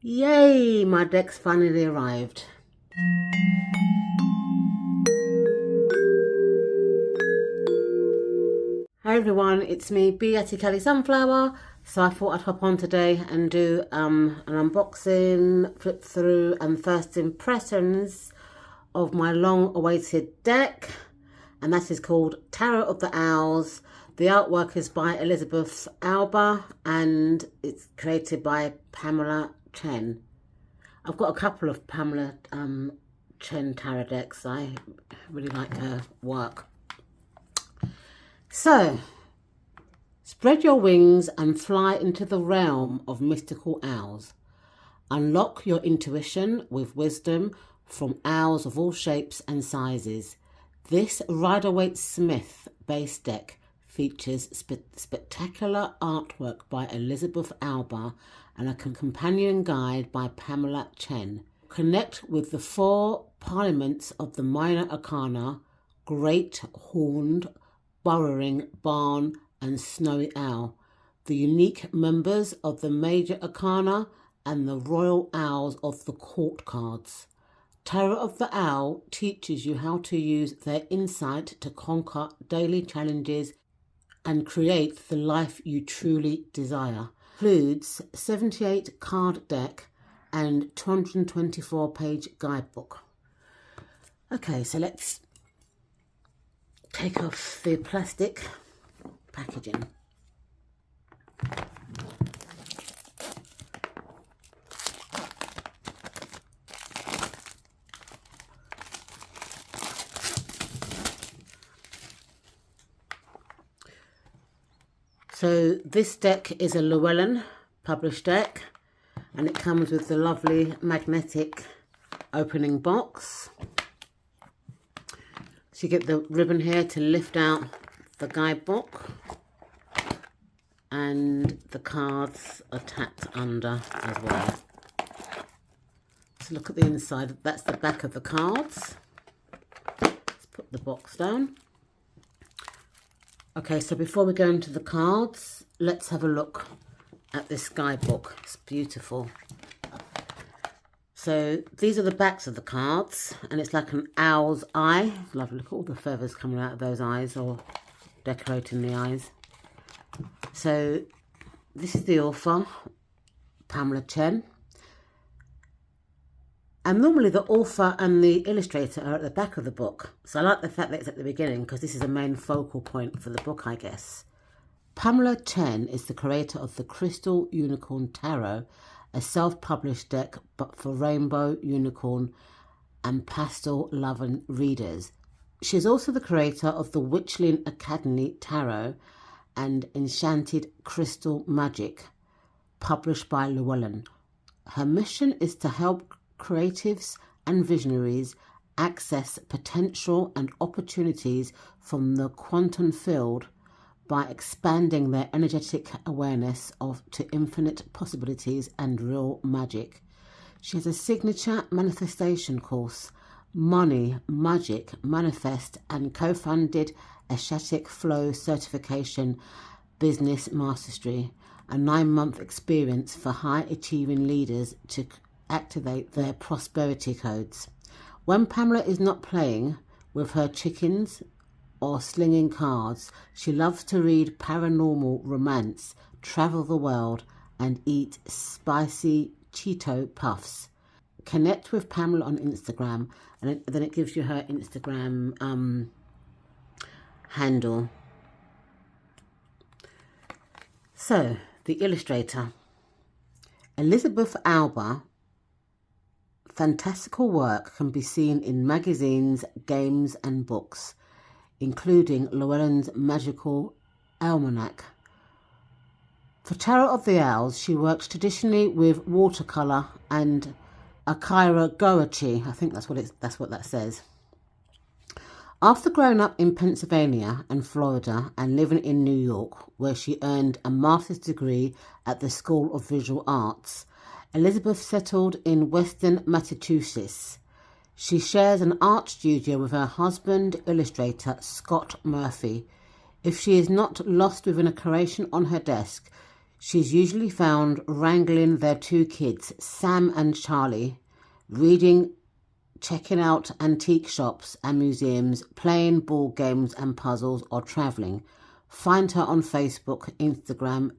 Yay, my deck's finally arrived. Hi everyone, it's me, Beatty Kelly Sunflower. So I thought I'd hop on today and do an unboxing, flip through and first impressions of my long awaited deck. And that is called Tarot of the Owls. The artwork is by Elizabeth Alba and it's created by Pamela Chen. I've got a couple of Pamela Chen tarot decks. I really like her work. So, spread your wings and fly into the realm of mystical owls. Unlock your intuition with wisdom from owls of all shapes and sizes. This Rider-Waite Smith base deck features spectacular artwork by Elizabeth Alba and a companion guide by Pamela Chen. Connect with the four parliaments of the minor arcana: great horned, burrowing, barn and snowy owl, the unique members of the major arcana and the royal owls of the court cards. Tarot of the Owl teaches you how to use their insight to conquer daily challenges and create the life you truly desire. Includes 78 card deck and 224 page guidebook. Okay, so let's take off the plastic packaging. So this deck is a Llewellyn published deck and it comes with the lovely magnetic opening box. So you get the ribbon here to lift out the guidebook and the cards are tacked under as well. So look at the inside, that's the back of the cards. Let's put the box down. Okay, so before we go into the cards, let's have a look at this guidebook. It's beautiful. So these are the backs of the cards, and it's like an owl's eye. Lovely, look at all the feathers coming out of those eyes, or decorating the eyes. So this is the author, Pamela Chen. And normally the author and the illustrator are at the back of the book. So I like the fact that it's at the beginning because this is a main focal point for the book, I guess. Pamela Chen is the creator of the Crystal Unicorn Tarot, a self-published deck but for rainbow, unicorn and pastel-loving readers. She is also the creator of the Witchling Academy Tarot and Enchanted Crystal Magic, published by Llewellyn. Her mission is to help creatives and visionaries access potential and opportunities from the quantum field by expanding their energetic awareness to infinite possibilities and real magic. She has a signature manifestation course, Money, Magic, Manifest, and co-funded Ecstatic Flow Certification Business Mastery, a 9-month experience for high-achieving leaders to activate their prosperity codes. When Pamela is not playing with her chickens or slinging cards, she loves to read paranormal romance, travel the world, and eat spicy Cheeto puffs. Connect with Pamela on Instagram, and then it gives you her Instagram handle. So, the illustrator. Elizabeth Alba. Fantastical work can be seen in magazines, games and books, including Llewellyn's Magical Almanac. For Tarot of the Owls, she works traditionally with watercolour and Akira Goachi. I think that's what that says. After growing up in Pennsylvania and Florida and living in New York, where she earned a master's degree at the School of Visual Arts, Elizabeth settled in Western Massachusetts. She shares an art studio with her husband, illustrator Scott Murphy. If she is not lost within a creation on her desk, She's usually found wrangling their 2 kids, Sam and Charlie, reading, checking out antique shops and museums, playing board games and puzzles, or travelling. Find her on Facebook, Instagram,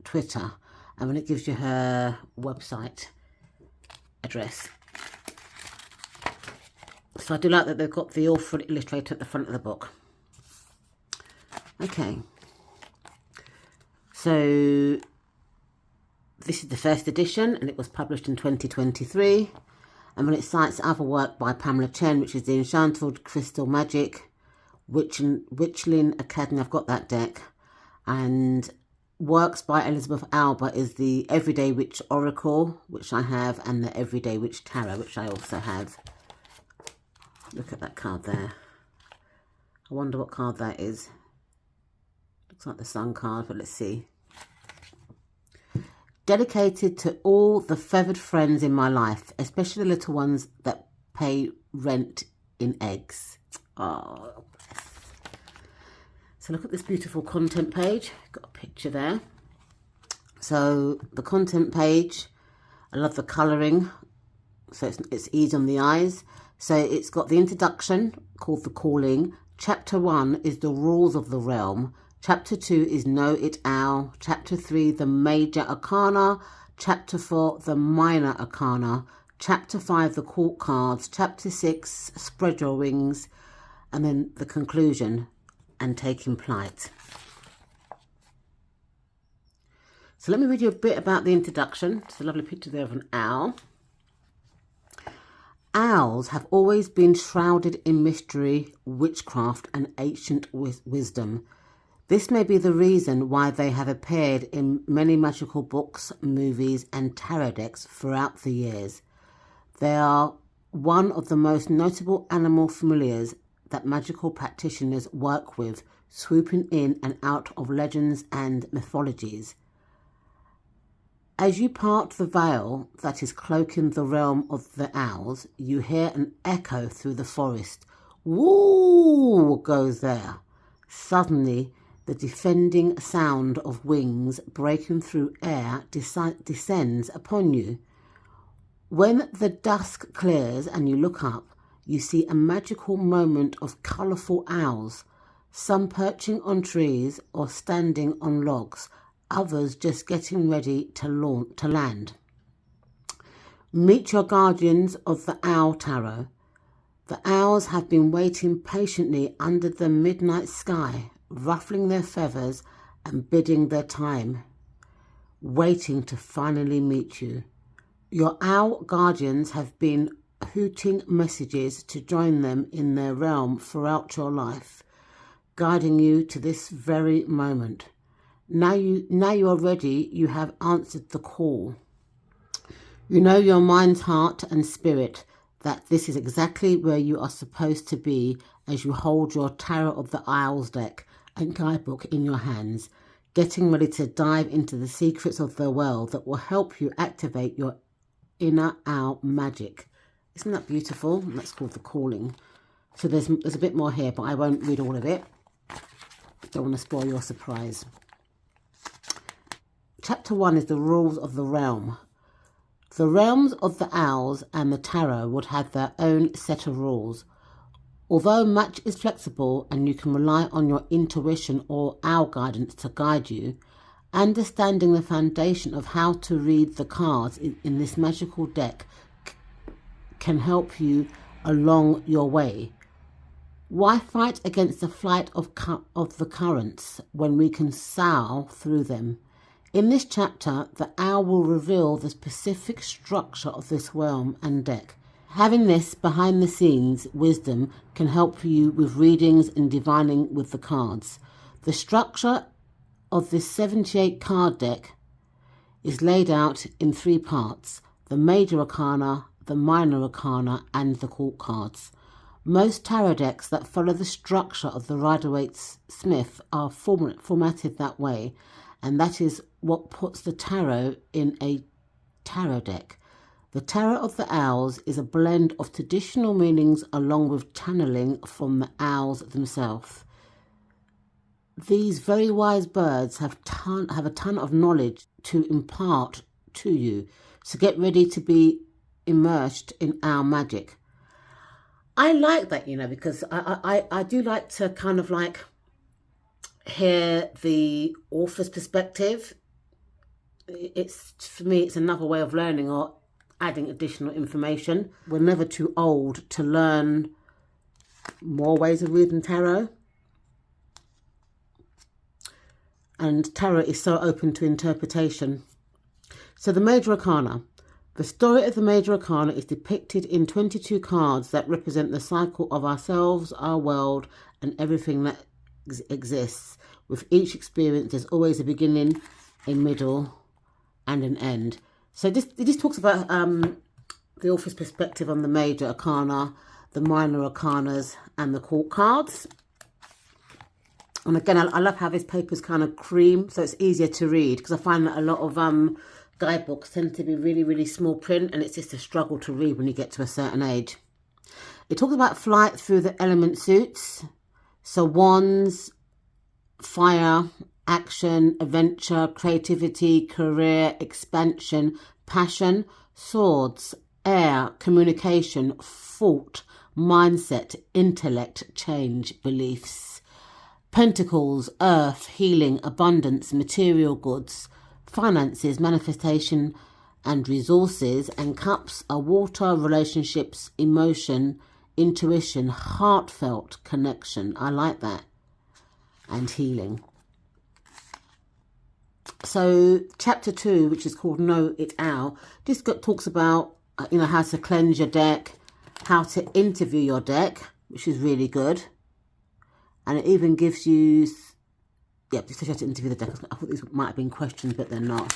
Twitter, and when it gives you her website address. So I do like that they've got the author and illustrator at the front of the book. Okay. So this is the first edition, and it was published in 2023. And when it cites other work by Pamela Chen, which is the Enchanted Crystal Magic, Witchling Academy, I've got that deck. And works by Elizabeth Alba is the Everyday Witch Oracle, which I have, and the Everyday Witch Tarot, which I also have. Look at that card there. I wonder what card that is. Looks like the Sun card, but let's see. Dedicated to all the feathered friends in my life, especially the little ones that pay rent in eggs. Oh, bless. So look at this beautiful content page. Got a picture there. So the content page, I love the colouring. So it's easy on the eyes. So it's got the introduction called The Calling. Chapter 1 is the rules of the realm. Chapter 2 is Know It Owl. Chapter 3, the Major Arcana. Chapter 4, the Minor Arcana. Chapter 5, the Court Cards. Chapter 6, Spread Your Wings. And then the conclusion, and Taking Flight. So let me read you a bit about the introduction. It's a lovely picture there of an owl. Owls have always been shrouded in mystery, witchcraft, and ancient wisdom. This may be the reason why they have appeared in many magical books, movies, and tarot decks throughout the years. They are one of the most notable animal familiars that magical practitioners work with, swooping in and out of legends and mythologies. As you part the veil that is cloaking the realm of the owls, you hear an echo through the forest. Woo! Goes there. Suddenly, the defending sound of wings breaking through air descends upon you. When the dusk clears and you look up, you see a magical moment of colourful owls, some perching on trees or standing on logs, others just getting ready to land. Meet your guardians of the Owl Tarot. The owls have been waiting patiently under the midnight sky, ruffling their feathers and biding their time, waiting to finally meet you. Your owl guardians have been hooting messages to join them in their realm throughout your life, guiding you to this very moment. Now you are ready, you have answered the call. You know your mind's heart and spirit that this is exactly where you are supposed to be as you hold your Tarot of the Owls deck and guidebook in your hands, getting ready to dive into the secrets of the world that will help you activate your inner owl magic. Isn't that beautiful? That's called The Calling. So there's a bit more here, but I won't read all of it. Don't want to spoil your surprise. Chapter 1 is the rules of the realm. The realms of the owls and the tarot would have their own set of rules. Although much is flexible and you can rely on your intuition or owl guidance to guide you, understanding the foundation of how to read the cards in this magical deck can help you along your way. Why fight against the flight of the currents when we can sail through them? In this chapter, the owl will reveal the specific structure of this realm and deck. Having this behind-the-scenes wisdom can help you with readings and divining with the cards. The structure of this 78 card deck is laid out in 3 parts: the Major Arcana, the Minor Arcana, and the Court Cards. Most tarot decks that follow the structure of the Rider-Waite-Smith are formatted that way, and that is what puts the tarot in a tarot deck. The Tarot of the Owls is a blend of traditional meanings along with channeling from the owls themselves. These very wise birds have a ton of knowledge to impart to you. So get ready to be immersed in our magic. I like that, you know, because I do like to kind of like hear the author's perspective. It's, for me, it's another way of learning or adding additional information. We're never too old to learn more ways of reading tarot. And tarot is so open to interpretation. So the Major Arcana. The story of the Major Arcana is depicted in 22 cards that represent the cycle of ourselves, our world, and everything that exists. With each experience, there's always a beginning, a middle, and an end. So this talks about the author's perspective on the Major Arcana, the Minor Arcanas, and the Court cards. And again, I love how this paper's kind of cream, so it's easier to read, because I find that a lot of guidebooks tend to be really, really small print, and it's just a struggle to read when you get to a certain age. It talks about flight through the element suits. So wands, fire, action, adventure, creativity, career, expansion, passion, swords, air, communication, thought, mindset, intellect, change, beliefs. Pentacles, earth, healing, abundance, material goods, finances, manifestation and resources. And cups are water, relationships, emotion, intuition, heartfelt connection. I like that. And healing. So chapter 2, which is called Know It Owl, this talks about, you know, how to cleanse your deck, how to interview your deck, which is really good. And it even gives you, yeah, just how to interview the deck. I thought these might have been questions, but they're not.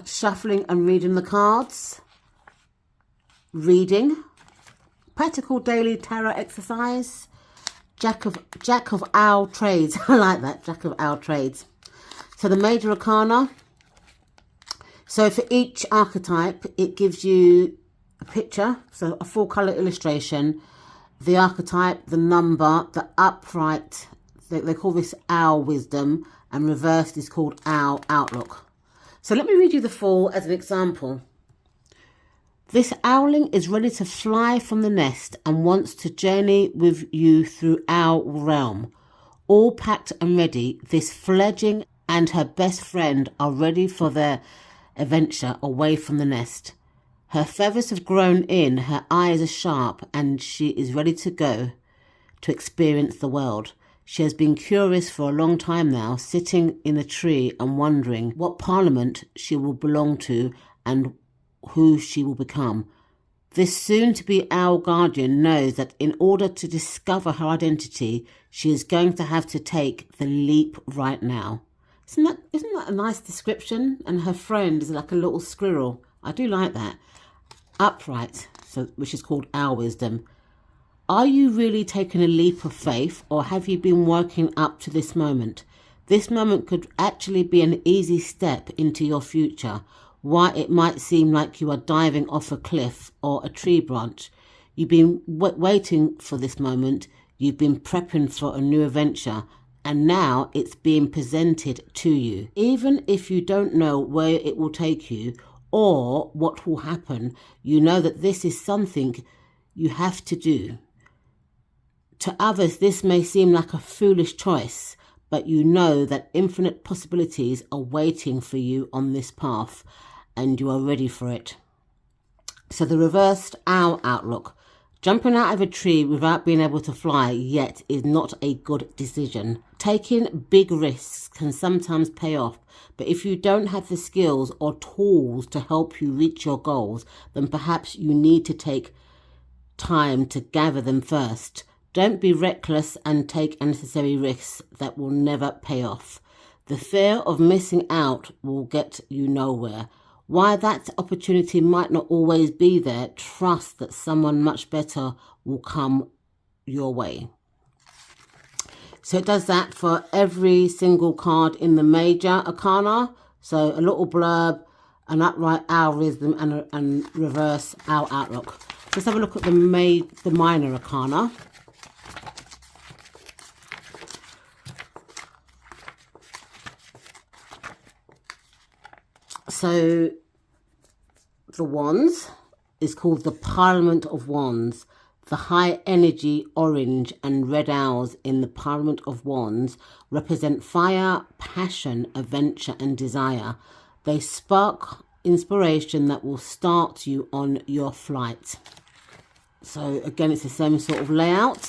Shuffling and reading the cards. Reading. Practical daily tarot exercise. Jack of Owl trades. I like that. Jack of Owl trades. So the Major Arcana. So for each archetype, it gives you a picture, so a full colour illustration, the archetype, the number, the upright, they call this Owl Wisdom, and reversed is called Owl Outlook. So let me read you the full as an example. This owling is ready to fly from the nest and wants to journey with you through our realm. All packed and ready, this fledgling and her best friend are ready for their adventure away from the nest. Her feathers have grown in, her eyes are sharp, and she is ready to go to experience the world. She has been curious for a long time now, sitting in a tree and wondering what parliament she will belong to and who she will become. This soon-to-be owl guardian knows that in order to discover her identity, she is going to have to take the leap right now. Isn't that a nice description? And her friend is like a little squirrel. I do like that. Upright, so which is called Owl Wisdom. Are you really taking a leap of faith, or have you been working up to this moment? This moment could actually be an easy step into your future. Why it might seem like you are diving off a cliff or a tree branch. You've been waiting for this moment. You've been prepping for a new adventure, and now it's being presented to you. Even if you don't know where it will take you or what will happen, you know that this is something you have to do. To others, this may seem like a foolish choice, but you know that infinite possibilities are waiting for you on this path, and you are ready for it. So the reversed owl outlook. Jumping out of a tree without being able to fly yet is not a good decision. Taking big risks can sometimes pay off, but if you don't have the skills or tools to help you reach your goals, then perhaps you need to take time to gather them first. Don't be reckless and take unnecessary risks that will never pay off. The fear of missing out will get you nowhere. While that opportunity might not always be there, trust that someone much better will come your way. So it does that for every single card in the Major Arcana. So a little blurb, an upright Owl Wisdom, and reverse Owl Outlook. Let's have a look at the Minor Arcana. So the wands is called the Parliament of Wands. The high energy orange and red owls in the Parliament of Wands represent fire, passion, adventure and desire. They spark inspiration that will start you on your flight. So again, it's the same sort of layout.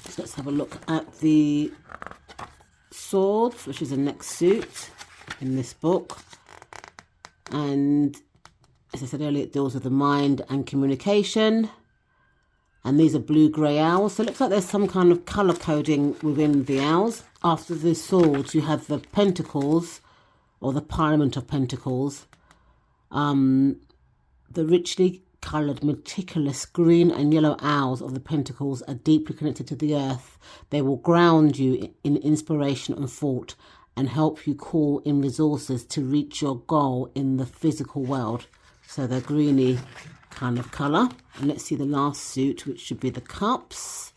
So let's have a look at the swords, which is the next suit in this book. And as I said earlier, it deals with the mind and communication. And these are blue-grey owls. So it looks like there's some kind of colour coding within the owls. After the swords, you have the Pentacles, or the Parliament of Pentacles. The richly coloured, meticulous green and yellow owls of the Pentacles are deeply connected to the earth. They will ground you in inspiration and thought and help you call in resources to reach your goal in the physical world. So they're greeny kind of colour. And let's see the last suit, which should be the Cups.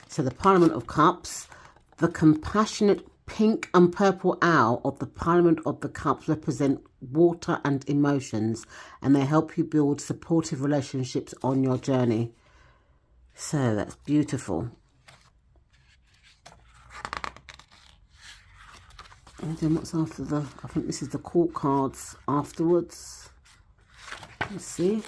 So the Parliament of Cups, the compassionate pink and purple owl of the Parliament of the Cups represent water and emotions, and they help you build supportive relationships on your journey. So that's beautiful. And then what's after the, I think this is the court cards afterwards. Let's see.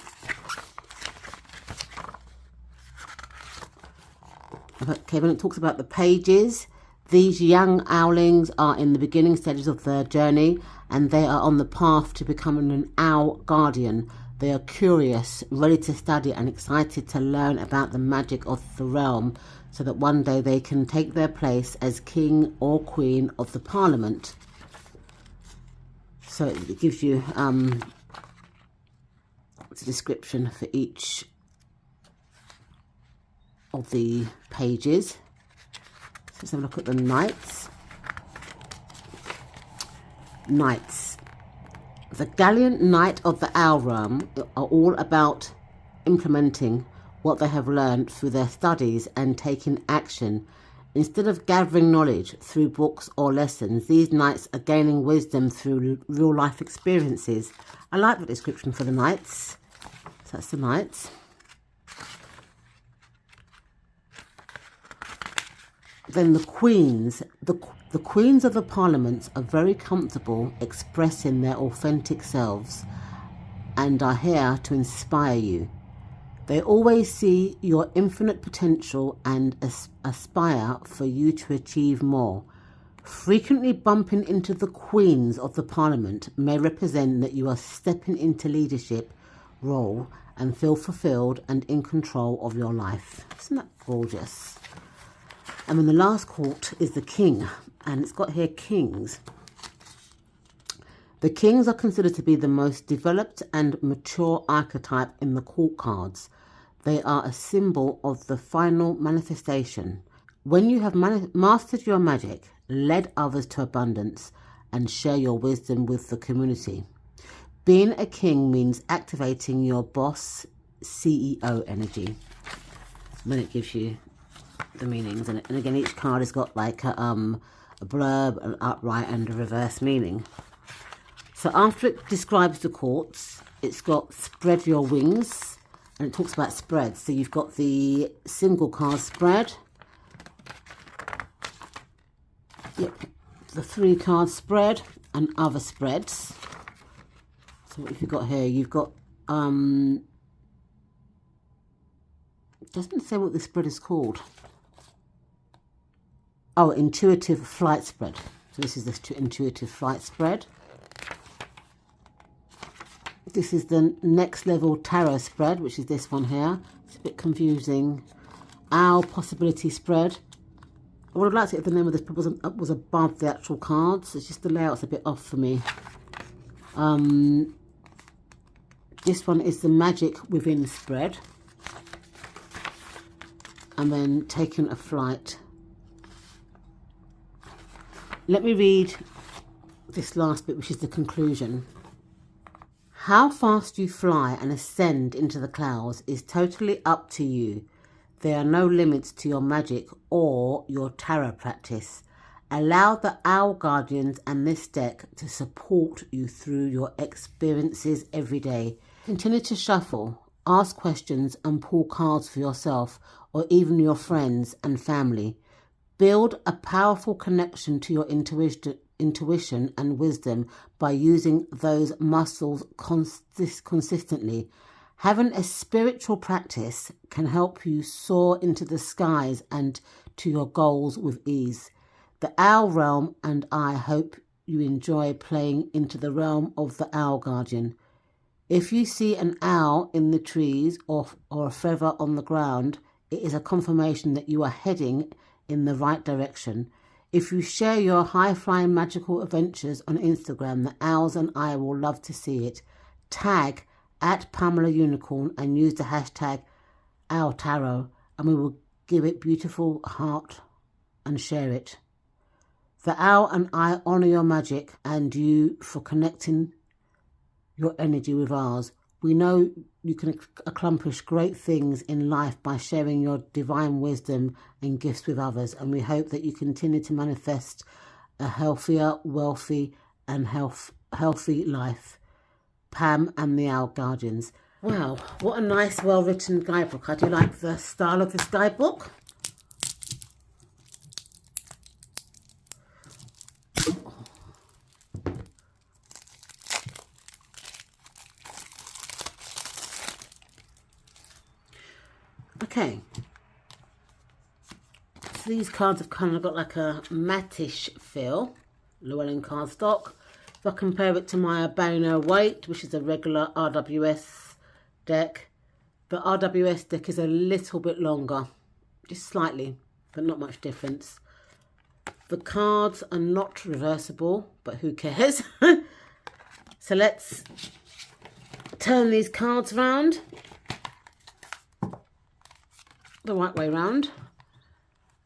Okay, when it talks about the pages, these young owlings are in the beginning stages of their journey and they are on the path to becoming an owl guardian. They are curious, ready to study and excited to learn about the magic of the realm so that one day they can take their place as king or queen of the parliament. So it gives you a description for each of the pages. So let's have a look at the knights. Knights. The gallant knight of the owl realm are all about implementing what they have learned through their studies and taking action. Instead of gathering knowledge through books or lessons, these knights are gaining wisdom through real life experiences. I like the description for the knights. So that's the knights. Then the queens. The queens of the parliaments are very comfortable expressing their authentic selves and are here to inspire you. They always see your infinite potential and aspire for you to achieve more. Frequently bumping into the queens of the parliament may represent that you are stepping into leadership role and feel fulfilled and in control of your life. Isn't that gorgeous? And then the last court is the king, and it's got here kings. The kings are considered to be the most developed and mature archetype in the court cards. They are a symbol of the final manifestation. When you have mastered your magic, led others to abundance, and share your wisdom with the community. Being a king means activating your boss CEO energy. And then it gives you the meanings, and again each card has got like a blurb, an upright and a reverse meaning. So after it describes the courts, it's got spread your wings, and it talks about spreads. So you've got the single card spread, yep, the 3 card spread and other spreads. So what have you got here? You've got it doesn't say what the spread is called. Oh, intuitive flight spread. So this is the intuitive flight spread. This is the next level tarot spread, which is this one here. It's a bit confusing. Owl possibility spread. I would have liked it if the name of this was above the actual cards. It's just the layout's a bit off for me. This one is the magic within spread. And then taking a flight. Let me read this last bit, which is the conclusion. How fast you fly and ascend into the clouds is totally up to you. There are no limits to your magic or your tarot practice. Allow the Owl Guardians and this deck to support you through your experiences every day. Continue to shuffle, ask questions and pull cards for yourself or even your friends and family. Build a powerful connection to your intuition and wisdom by using those muscles consistently. Having a spiritual practice can help you soar into the skies and to your goals with ease. The Owl Realm and I hope you enjoy playing into the realm of the Owl Guardian. If you see an owl in the trees or a feather on the ground, it is a confirmation that you are heading in the right direction. If you share your high-flying magical adventures on Instagram, the owls and I will love to see it. Tag @Pamela Unicorn and use the hashtag #OwlTarot and we will give it beautiful heart and share it. The owl and I honour your magic and you for connecting your energy with ours. We know you can accomplish great things in life by sharing your divine wisdom and gifts with others, and we hope that you continue to manifest a healthier, wealthy and healthy life. Pam and the Owl Guardians. Wow, what a nice, well-written guidebook. I do like the style of this guidebook. Okay, so these cards have kind of got like a mattish feel, Llewellyn cardstock. If I compare it to my Arcana White, which is a regular RWS deck, the RWS deck is a little bit longer, just slightly, but not much difference. The cards are not reversible, but who cares? So let's turn these cards around the right way round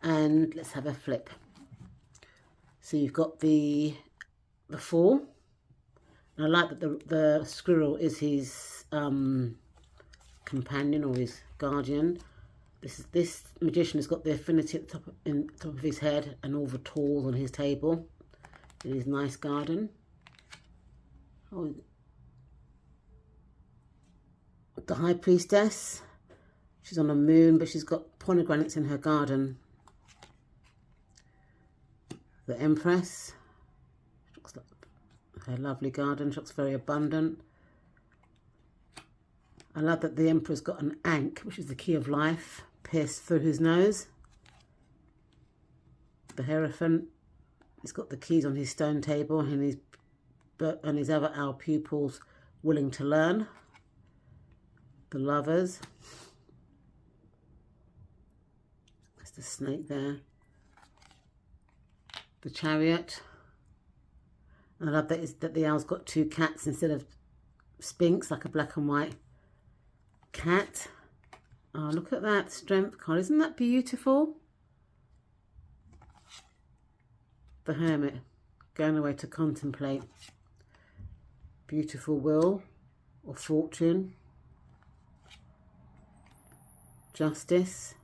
and let's have a flip. So you've got the Fool, and I like that the squirrel is his companion or his guardian. This magician has got the affinity at the top of his head and all the tools on his table in his nice garden. Oh, the High Priestess. She's on a moon, but she's got pomegranates in her garden. The Empress. She looks like her lovely garden. She looks very abundant. I love that the Emperor's got an ankh, which is the key of life, pierced through his nose. The Hierophant. He's got the keys on his stone table and his other owl pupils willing to learn. The Lovers. The snake there, the Chariot. And I love that the owl's got two cats instead of Sphinx, like a black and white cat. Oh, look at that Strength card. Isn't that beautiful? The Hermit, going away to contemplate. Beautiful Will or Fortune. Justice.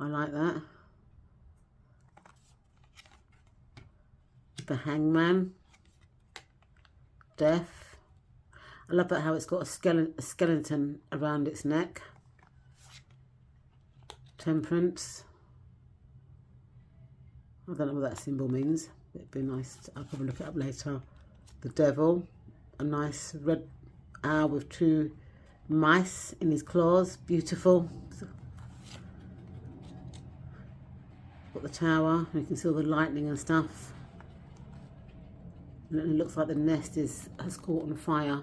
I like that. The Hangman. Death. I love that how it's got a skeleton around its neck. Temperance. I don't know what that symbol means. It'd be nice. I'll probably look it up later. The Devil. A nice red owl with two mice in his claws. Beautiful. Got the Tower, you can see all the lightning and stuff. And it looks like the nest has caught on fire.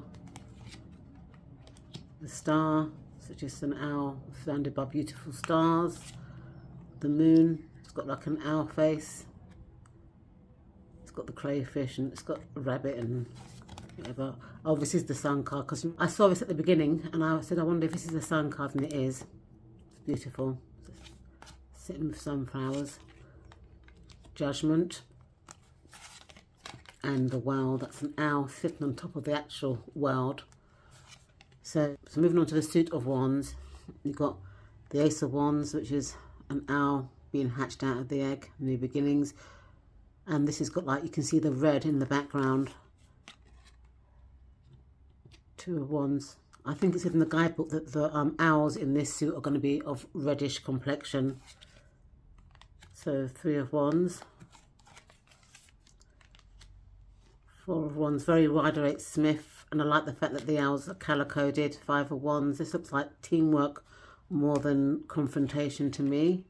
The Star, so just an owl surrounded by beautiful stars. The Moon, it's got like an owl face. It's got the crayfish and it's got a rabbit and whatever. Oh, this is the Sun card, because I saw this at the beginning and I said I wonder if this is the Sun card, and it is. It's beautiful. Sitting with sunflowers. Judgment. And the World. That's an owl sitting on top of the actual world. So moving on to the Suit of Wands. You've got the Ace of Wands, which is an owl being hatched out of the egg, new beginnings. And this has got, like, you can see the red in the background. Two of Wands. I think it's in the guidebook that the owls in this suit are going to be of reddish complexion. So Three of Wands. Four of Wands, very Rider-Waite-Smith. And I like the fact that the owls are colour-coded. Five of Wands. This looks like teamwork more than confrontation to me.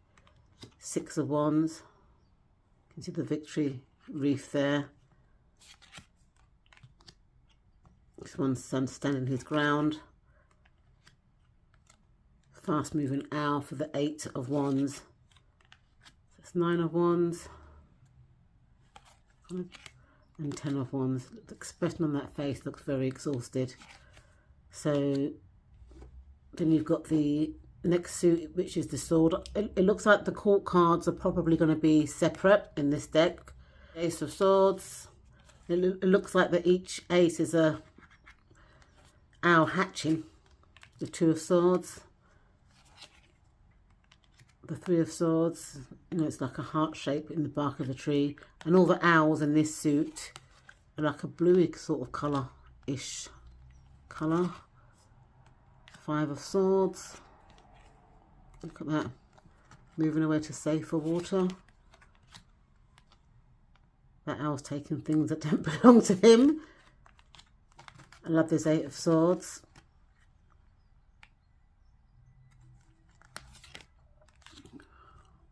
Six of Wands. You can see the victory wreath there. This one's standing his ground. Fast moving owl for the Eight of Wands. That's Nine of Wands. And Ten of Wands. The expression on that face looks very exhausted. So then you've got the next suit, which is the Sword. It looks like the court cards are probably going to be separate in this deck. Ace of Swords. It looks like that each ace is a owl hatching. The Two of Swords. The Three of Swords. You know, it's like a heart shape in the bark of a tree. And all the owls in this suit are like a bluey sort of colour-ish colour. Five of Swords. Look at that. Moving away to safer water. That owl's taking things that don't belong to him. I love this Eight of Swords.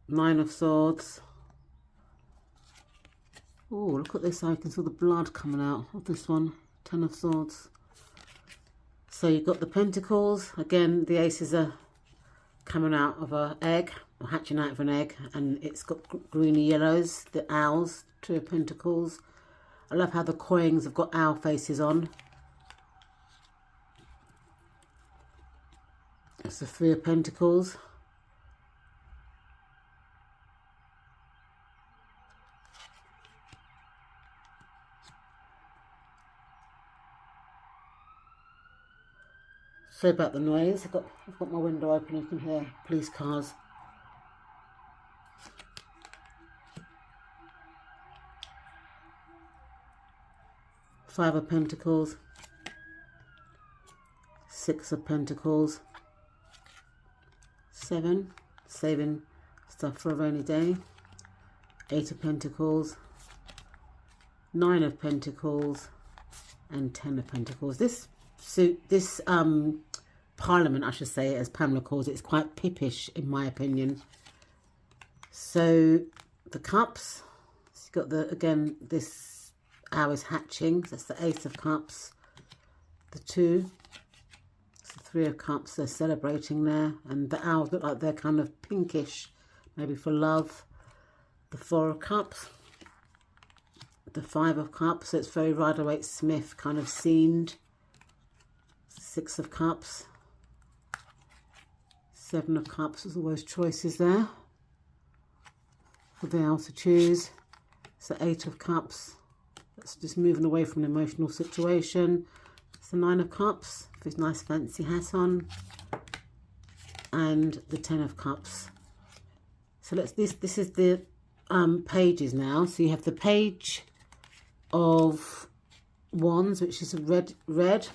Nine of Swords. Oh, look at this. I can see the blood coming out of this one. Ten of Swords. So you've got the Pentacles. Again, the aces are coming out of an egg, or hatching out of an egg, and it's got greeny yellows, the owls, Two of Pentacles. I love how the coins have got owl faces on. It's the Three of Pentacles. Sorry about the noise. I've got my window open. You can hear police cars. Five of Pentacles. Six of Pentacles. Seven. Saving stuff for a rainy day. Eight of Pentacles. Nine of Pentacles. And Ten of Pentacles. This Parliament, I should say, as Pamela calls it, is quite pippish in my opinion. So the Cups, so you've got again this owl is hatching. That's the Ace of Cups. The Two, it's the Three of Cups. They're celebrating there, and the owls look like they're kind of pinkish, maybe for love. The Four of Cups. The Five of Cups. So it's very Rider-Waite-Smith kind of scened. Six of Cups. Seven of Cups. There's always choices there for the owl to choose. It's the Eight of Cups. That's just moving away from an emotional situation. It's the Nine of Cups with his nice fancy hat on. And the Ten of Cups. So this is the pages now. So you have the Page of Wands, which is a red.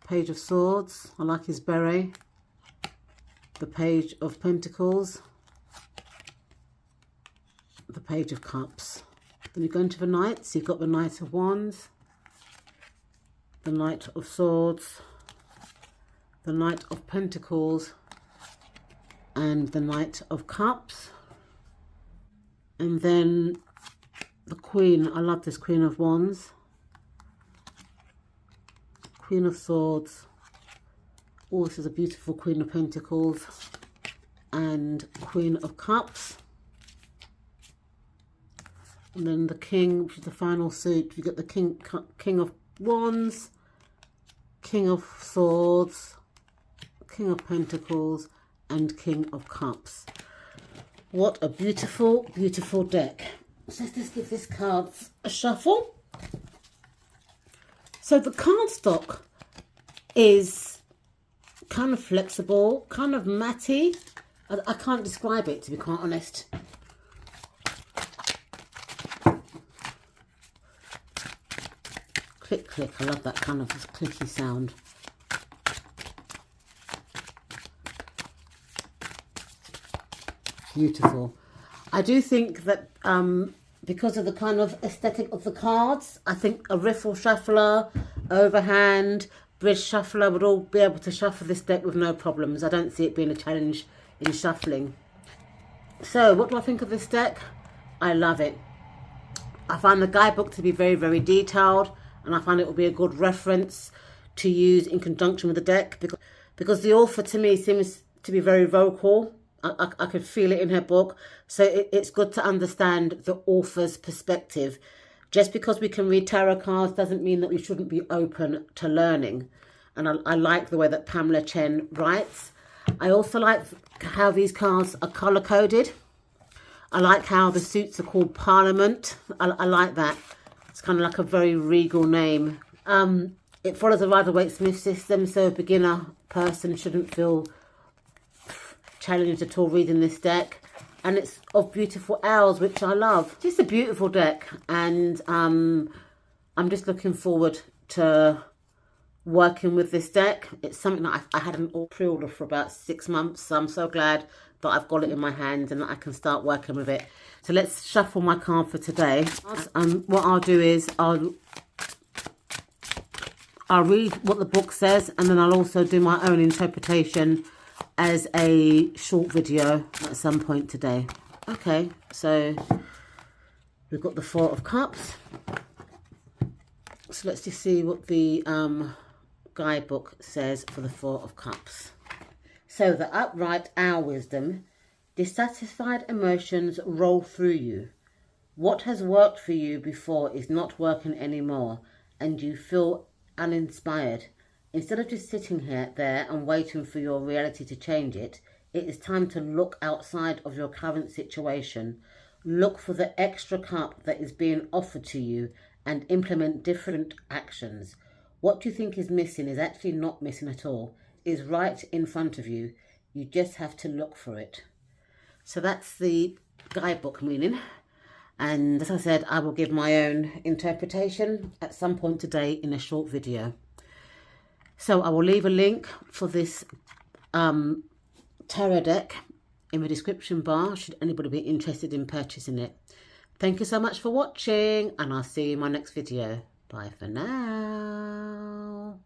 Page of Swords. I like his beret. The Page of Pentacles. The Page of Cups. Then you go into the Knights. You've got the Knight of Wands. The Knight of Swords. The Knight of Pentacles. And the Knight of Cups. And then the Queen. I love this Queen of Wands. Queen of Swords. Oh, this is a beautiful Queen of Pentacles. And Queen of Cups. And then the King, which is the final suit. You get the King of Wands, King of Swords, King of Pentacles, and King of Cups. What a beautiful, beautiful deck. So let's just give this cards a shuffle. So the cardstock is kind of flexible, kind of matty, I can't describe it, to be quite honest. Click, click. I love that kind of clicky sound. Beautiful. I do think that because of the kind of aesthetic of the cards, I think a riffle shuffler, overhand, bridge shuffler would all be able to shuffle this deck with no problems. I don't see it being a challenge in shuffling. So what do I think of this deck? I love it. I find the guidebook to be very, very detailed, and I find it will be a good reference to use in conjunction with the deck, because the author to me seems to be very vocal. I could feel it in her book. So it's good to understand the author's perspective. Just because we can read tarot cards doesn't mean that we shouldn't be open to learning. And I like the way that Pamela Chen writes. I also like how these cards are colour-coded. I like how the suits are called Parliament. I like that. It's kind of like a very regal name. It follows a Rider-Waite-Smith system, so a beginner person shouldn't feel challenged at all reading this deck. And it's of beautiful owls, which I love. Just a beautiful deck, and I'm just looking forward to working with this deck. It's something that I had an pre-order for about 6 months, so I'm so glad that I've got it in my hands and that I can start working with it. So let's shuffle my card for today. What I'll do is I'll read what the book says, and then I'll also do my own interpretation as a short video at some point today. Okay, so we've got the Four of Cups. So let's just see what the guidebook says for the Four of Cups. So the upright owl wisdom: dissatisfied emotions roll through you. What has worked for you before is not working anymore, and you feel uninspired. Instead of just sitting there and waiting for your reality to change it, it is time to look outside of your current situation. Look for the extra cup that is being offered to you and implement different actions. What you think is missing is actually not missing at all. It is right in front of you. You just have to look for it. So that's the guidebook meaning. And as I said, I will give my own interpretation at some point today in a short video. So I will leave a link for this tarot deck in the description bar, should anybody be interested in purchasing it. Thank you so much for watching, and I'll see you in my next video. Bye for now.